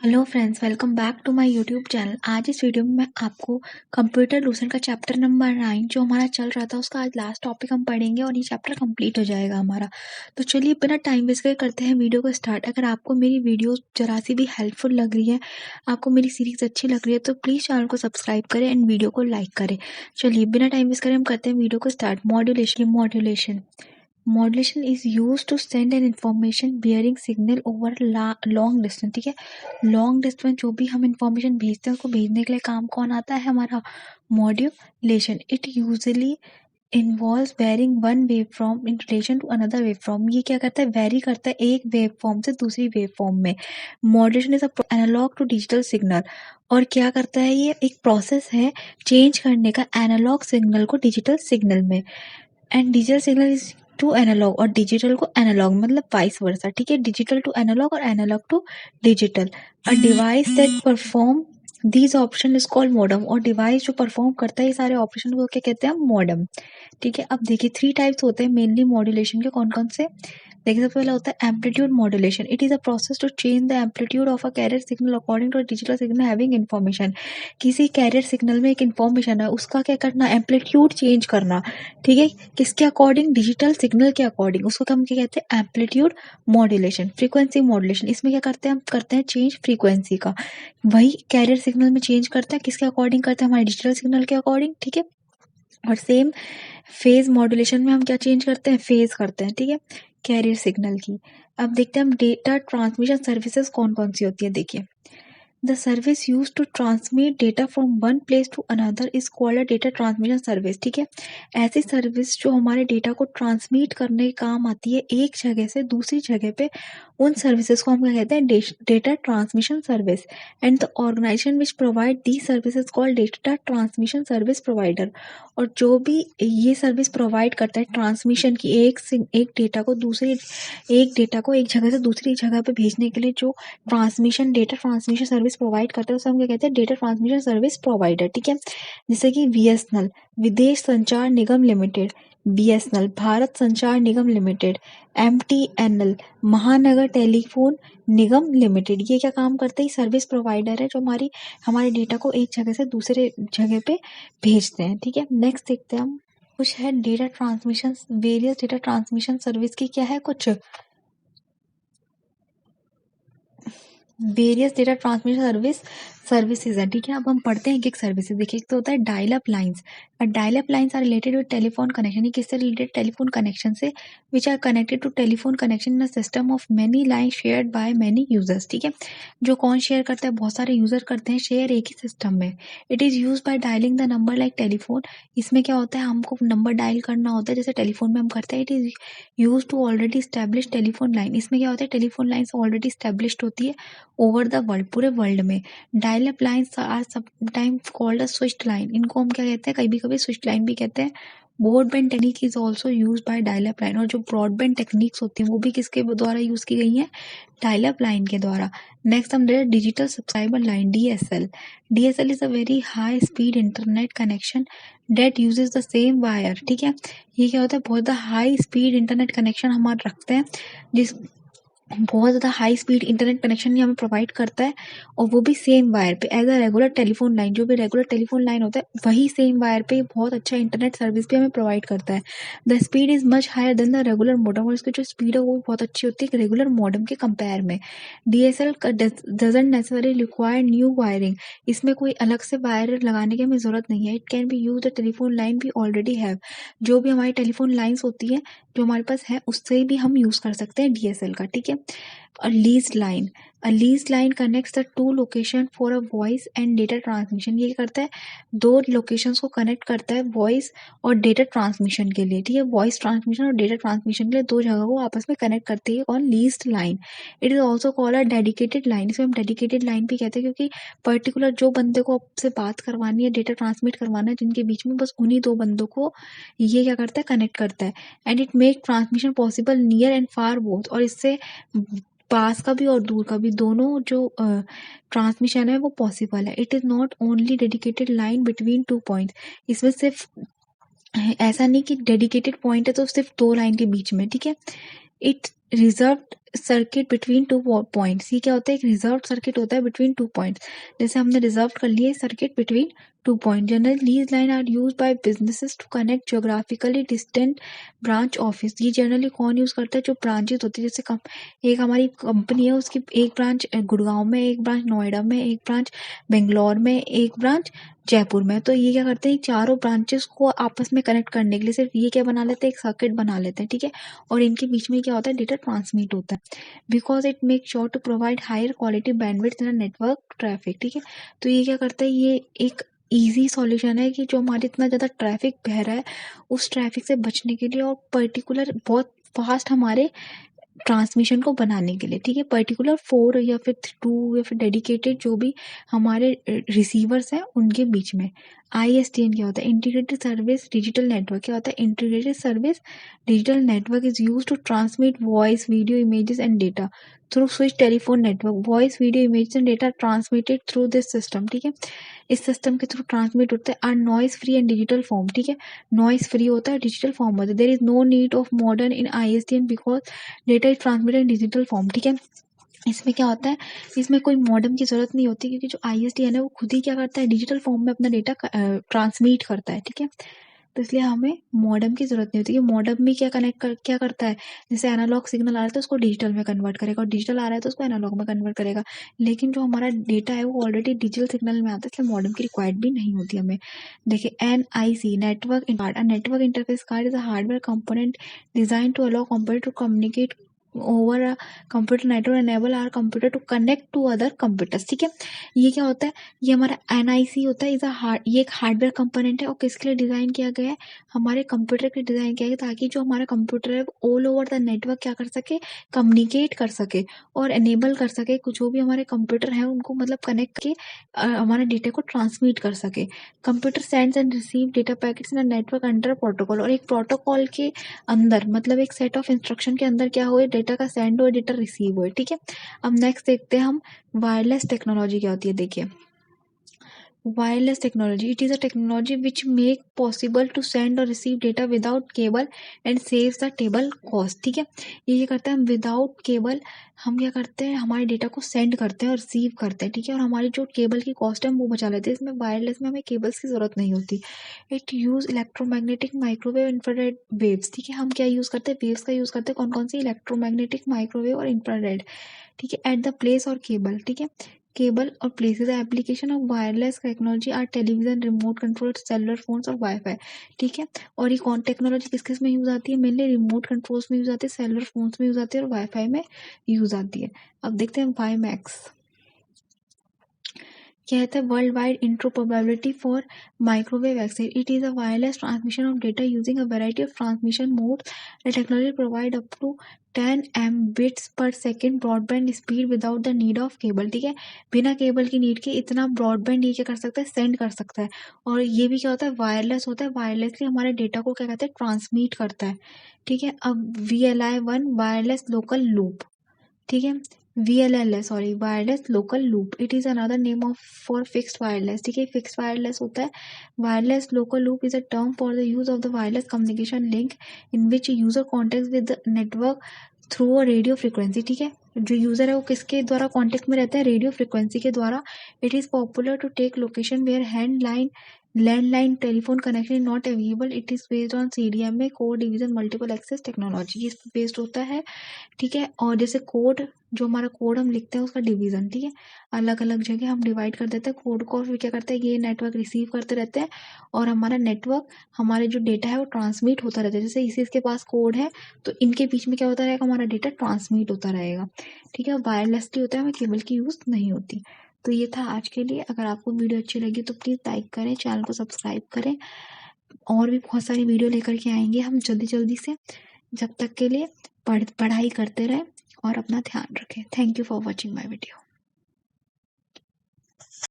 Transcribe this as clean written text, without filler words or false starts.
Hello friends, welcome back to my YouTube channel. आज इस video में मैं आपको कंप्यूटर लूसेंट का चैप्टर नंबर 9 जो हमारा चल रहा था उसका आज लास्ट टॉपिक हम पढ़ेंगे और ये चैप्टर कंप्लीट हो जाएगा हमारा। तो चलिए बिना टाइम वेस्ट करे करते हैं वीडियो को स्टार्ट। अगर आपको मेरी वीडियो जरा सी भी हेल्पफुल लग रही है, आपको मेरी सीरीज अच्छी लग रही है, तो प्लीज़ चैनल को सब्सक्राइब करें एंड वीडियो को लाइक करें। चलिए बिना टाइम वेस्ट करे हम करते हैं वीडियो को start. Modulation is use to send an information bearing signal over long distance. ठीक है, लॉन्ग डिस्टेंस जो भी हम इंफॉर्मेशन भेजते हैं उसको भेजने के लिए काम कौन आता है? हमारा modulation. It usually involves varying one wave form in relation to another wave form. ये क्या करता है? वेरी करता है एक वेव फॉर्म से दूसरी वेव फॉर्म में। Modulation is analogue to digital signal. और क्या करता है? ये एक प्रोसेस है चेंज करने का एनालॉग सिग्नल को डिजिटल सिग्नल में। And digital signal is to analogue और डिजिटल को एनालॉग, मतलब वाइस वर्सा। ठीक है, डिजिटल टू एनालॉग और analogue to digital. A device that perform these option is called modem. और डिवाइस जो परफॉर्म करता है ये सारे ऑपरेशन को क्या कहते हैं? मॉडम। ठीक है, अब देखिए 3 टाइप्स होते हैं मेनली मॉड्यूलेशन के। कौन कौन से? देखिए सबसे पहला होता है amplitude modulation. It is a process to change the amplitude of a carrier signal according to digital signal having information. किसी कैरियर सिग्नल में एक इन्फॉर्मेशन है, उसका क्या करना? एम्पलीट्यूड चेंज करना। ठीक है, किसके अकॉर्डिंग? डिजिटल सिग्नल के अकॉर्डिंग। उसको हम क्या कहते हैं? Amplitude modulation. फ्रीक्वेंसी मॉड्यूलेशन, इसमें क्या करते हैं? हम करते हैं चेंज फ्रीक्वेंसी का। वही कैरियर सिग्नल में चेंज करते हैं, किसके अकॉर्डिंग करते हैं? हमारे डिजिटल सिग्नल के अकॉर्डिंग। ठीक है, और सेम फेज मॉड्यूलेशन में हम क्या चेंज करते हैं? फेज करते हैं। ठीक है, कैरियर सिग्नल की। अब देखते हैं हम डेटा ट्रांसमिशन सर्विसेज कौन कौन सी होती है। देखिए, the service use to transmit data from one place to another is called a data transmission service. ठीक है, ऐसी सर्विस जो हमारे डेटा को ट्रांसमिट करने के काम आती है एक जगह से दूसरी जगह पे, उन सर्विसेज को हम क्या कहते हैं? Data transmission service. And the organisation which provide the services called data transmission service provider. और जो भी ये सर्विस प्रोवाइड करता है ट्रांसमिशन की, एक डेटा को एक जगह से दूसरी जगह पे भेजने के लिए जो डेटा ट्रांसमिशन सर्विस प्रोवाइड करते हैं उसे हम क्या कहते हैं? Data transmission service provider. ठीक है, जैसे कि बीएसएनएल, विदेश संचार निगम लिमिटेड, बीएसएनएल भारत संचार निगम लिमिटेड, एमटीएनएल महानगर टेलीफोन निगम लिमिटेड। ये क्या काम करते हैं? सर्विस प्रोवाइडर है जो हमारे डेटा को एक जगह से दूसरे जगह पे भेजते हैं। ठीक है, नेक्स्ट देखते हैं हम कुछ है data transmission. Various data transmission service की क्या है? कुछ वेरियस डेटा ट्रांसमिशन सर्विसेज है। ठीक है, अब हम पढ़ते हैं एक एक सर्विसेज। देखिए, एक तो होता है dial up lines. Dial up lines are related with telephone connection. ये किससे रिलेटेड? टेलीफोन कनेक्शन से। Which are connected to telephone connection in a system of many line shared by many users. ठीक है, जो कौन शेयर करता है? बहुत सारे यूजर करते हैं शेयर एक ही सिस्टम में। It is use by dialing the number like telephone. इसमें क्या होता है? हमको नंबर डायल करना होता है जैसे टेलीफोन में हम करते हैं। It is use to already establish telephone line. इसमें क्या होता है? टेलीफोन लाइन ऑलरेडी स्टैब्लिश्ड होती है ओवर द वर्ल्ड, पूरे वर्ल्ड में। Dial up lines are sometimes called a switched line. इनको हम क्या कहते हैं? कभी कभी स्विच्ड लाइन भी कहते हैं। Broadband technique is also use by dial up line. और जो ब्रॉडबैंड टेक्निक्स होती हैं वो भी किसके द्वारा यूज की गई हैं? डायल अप लाइन के द्वारा। नेक्स्ट हम देखते हैं digital subscriber line, DSL. DSL is a very high speed internet connection that uses the same wire. ठीक है, ये क्या होता है? बहुत ज़्यादा हाई स्पीड इंटरनेट कनेक्शन हमारे रखते हैं, जिस बहुत ज़्यादा हाई स्पीड इंटरनेट कनेक्शन ये हमें प्रोवाइड करता है, और वो भी सेम वायर पे as a regular telephone line. जो भी रेगुलर टेलीफोन लाइन होता है वही सेम वायर पे बहुत अच्छा इंटरनेट सर्विस भी हमें प्रोवाइड करता है। The speed is much higher than the regular modem. और इसकी जो स्पीड है वो भी बहुत अच्छी होती है रेगुलर मॉडम के कंपेयर में। DSL doesn't necessary require new wiring. इसमें कोई अलग से वायर लगाने की हमें ज़रूरत नहीं है। It can be use the telephone line we already have. जो भी हमारी टेलीफोन लाइन्स होती है जो हमारे पास है उससे भी हम यूज़ कर सकते हैं डीएसएल का। ठीक है, a leased line. A leased line connects the two location for a voice and data transmission. ये क्या करता है? दो लोकेशंस को कनेक्ट करता है वॉइस और डेटा ट्रांसमिशन के लिए। ठीक है, वॉइस ट्रांसमिशन और डेटा ट्रांसमिशन के लिए दो जगह को आपस में कनेक्ट करती है कौन? Leased line. It is also called a dedicated line. इसमें हम डेडिकेटेड लाइन भी कहते हैं क्योंकि पर्टिकुलर जो बंदे को आपसे बात करवानी है, डेटा ट्रांसमिट करवाना है जिनके बीच में, बस उन्हीं दो बंदों को ये क्या करता है? कनेक्ट करता है। And it make transmission possible near and far both. और इससे पास का भी और दूर का भी दोनों जो ट्रांसमिशन है वो पॉसिबल है। It is not only dedicated line between two points. इसमें सिर्फ ऐसा नहीं कि डेडिकेटेड पॉइंट है तो सिर्फ दो लाइन के बीच में। ठीक है, it reserve circuit between two points. ये क्या होता है, एक रिजर्व सर्किट होता है बिटवीन टू पॉइंट्स। जैसे हमने रिजर्व कर लिया circuit between two point. Generally these line are used by businesses to connect geographically distant branch office। ये जनरली कौन यूज करता है, जो ब्रांचेस होती है, जैसे एक हमारी कंपनी है, उसकी एक ब्रांच गुड़गांव में, एक ब्रांच नोएडा में, एक ब्रांच बेंगलोर में, एक ब्रांच जयपुर में। तो ये क्या करते हैं, चारों ब्रांचेस को आपस में कनेक्ट करने के लिए सिर्फ ये क्या बना लेते हैं, एक सर्किट बना लेते हैं, ठीक है। और इनके बीच में क्या होता है, डेटा ट्रांसमिट होता है, because it make sure to provide higher quality bandwidth in network traffic, ठीक है। तो ये क्या करता है, ये एक ईजी सॉल्यूशन है कि जो हमारे इतना ज़्यादा ट्रैफिक बह रहा है, उस ट्रैफिक से बचने के लिए, और पर्टिकुलर बहुत फास्ट हमारे ट्रांसमिशन को बनाने के लिए, ठीक है। पर्टिकुलर 4 या फिर 2 या फिर डेडिकेटेड जो भी हमारे रिसीवर्स हैं उनके बीच में। ISDN क्या होता है, इंटीग्रेटेड सर्विस डिजिटल नेटवर्क। क्या होता है, integrated service digital network is use to transmit voice, video, images and data through switch telephone network. Voice, video, images and data transmitted through this system, ठीक है। इस system के थ्रू transmit होते हैं, are noise free and digital form, ठीक है। Noise free होता है, डिजिटल फॉर्म होता है। There is no need of modern in ISDN because data is transmitted in digital form, ठीक है। इसमें क्या होता है, इसमें कोई मॉडेम की जरूरत नहीं होती, क्योंकि जो ISDN है वो खुद ही क्या करता है, डिजिटल फॉर्म में अपना डेटा ट्रांसमिट करता है, ठीक है। तो इसलिए हमें मॉडेम की जरूरत नहीं होती। कि मॉडेम भी क्या करता है, जैसे एनालॉग सिग्नल आ रहा है तो उसको डिजिटल में कन्वर्ट करेगा, और डिजिटल आ रहा है तो उसको एनालॉग में कन्वर्ट करेगा। लेकिन जो हमारा डेटा है वो ऑलरेडी डिजिटल सिग्नल में आता है, इसलिए मॉडेम की रिक्वायर्ड भी नहीं होती हमें। देखिए NIC network card, network interface card is a hardware component design to allow computer to communicate over a computer network, enable our computer to connect to other computers, ठीक है। ये क्या होता है, ये हमारा NIC होता है, ये एक हार्डवेयर कंपोनेंट है, और किसके लिए डिजाइन किया गया है, हमारे कंप्यूटर के डिजाइन किया गया, ताकि जो हमारा कंप्यूटर है वो ऑल ओवर द नेटवर्क क्या कर सके, कम्युनिकेट कर सके और एनेबल कर सके, कुछ जो भी हमारे कंप्यूटर है उनको मतलब कनेक्ट के हमारे डेटा को ट्रांसमिट कर सके। Computer sends and receive data packets in network under protocol, और एक प्रोटोकॉल के अंदर मतलब एक सेट ऑफ इंस्ट्रक्शन के अंदर क्या हुए, डेटा का सेंड हो, डेटा रिसीव हो, ठीक है। अब नेक्स्ट देखते हैं हम वायरलेस टेक्नोलॉजी क्या होती है। देखिए wireless technology, it is a technology which make possible to send और receive data without cable and saves the table cost, ठीक है। ये करते हैं, विदाउट केबल हम क्या करते हैं, हमारे डेटा को सेंड करते हैं और रिसीव करते हैं, ठीक है। और हमारी जो केबल की कॉस्ट है हम वो बचा लेते हैं। इसमें वायरलेस में हमें केबल्स की जरूरत नहीं होती। It use electromagnetic microwave infrared waves, ठीक है। हम क्या यूज करते हैं, वेव्स का यूज करते हैं, कौन कौन सी, इलेक्ट्रोमैग्नेटिक, माइक्रोवेव और इंफ्रारेड, ठीक है। एट द प्लेस और केबल, ठीक है, केबल और places. Application of wireless technology are television, remote control, cellular phones और वाईफाई, ठीक है। और ये कौन टेक्नोलॉजी किस किस में यूज आती है, मेनली रिमोट कंट्रोल्स में यूज आती है, सेलुलर फोन्स में यूज आती है और वाईफाई में यूज आती है। अब देखते हैं वाईमैक्स क्या है, world wide interoperability for microwave access. It is a wireless transmission of data using a variety of transmission modes. The technology provide up to 10 Mbits per second broadband speed without the need of cable, ठीक है। बिना cable की need के इतना broadband ये क्या कर सकता है, सेंड कर सकता है। और ये भी क्या होता है, वायरलेस होता है, वायरलेसली हमारे डेटा को क्या कहते हैं, ट्रांसमिट करता है, ठीक है। अब VLI-1 वायरलेस लोकल लूप, ठीक है। VLLS sorry, wireless local loop, it is another name of for fixed wireless, ठीक है। फिक्स्ड वायरलेस होता है। Wireless local loop is a term for the use of the wireless communication link in which user contact with the network through a radio frequency, ठीक है। जो user है वो किसके द्वारा कॉन्टेक्ट में रहता है, रेडियो फ्रिक्वेंसी के द्वारा। It is popular to take location where landline telephone connection not available. It is based on CDMA, code division multiple access technology, इस पे बेस्ड होता है, ठीक है। और जैसे कोड, जो हमारा कोड हम लिखते हैं उसका डिवीजन, ठीक है, अलग अलग जगह हम डिवाइड कर देते हैं कोड को, और फिर क्या करते हैं, ये नेटवर्क रिसीव करते रहते हैं और हमारा नेटवर्क, हमारे जो डेटा है वो ट्रांसमिट होता रहता है। जैसे इसी के पास कोड है तो इनके बीच में क्या होता रहेगा, हमारा डेटा ट्रांसमिट होता रहेगा, ठीक है। वायरलेसली होता है, हमें केबल की यूज नहीं होती। तो ये था आज के लिए। अगर आपको वीडियो अच्छी लगी तो प्लीज़ लाइक करें, चैनल को सब्सक्राइब करें। और भी बहुत सारी वीडियो लेकर के आएंगे हम जल्दी जल्दी से। जब तक के लिए पढ़ाई करते रहें और अपना ध्यान रखें। Thank you for watching my video.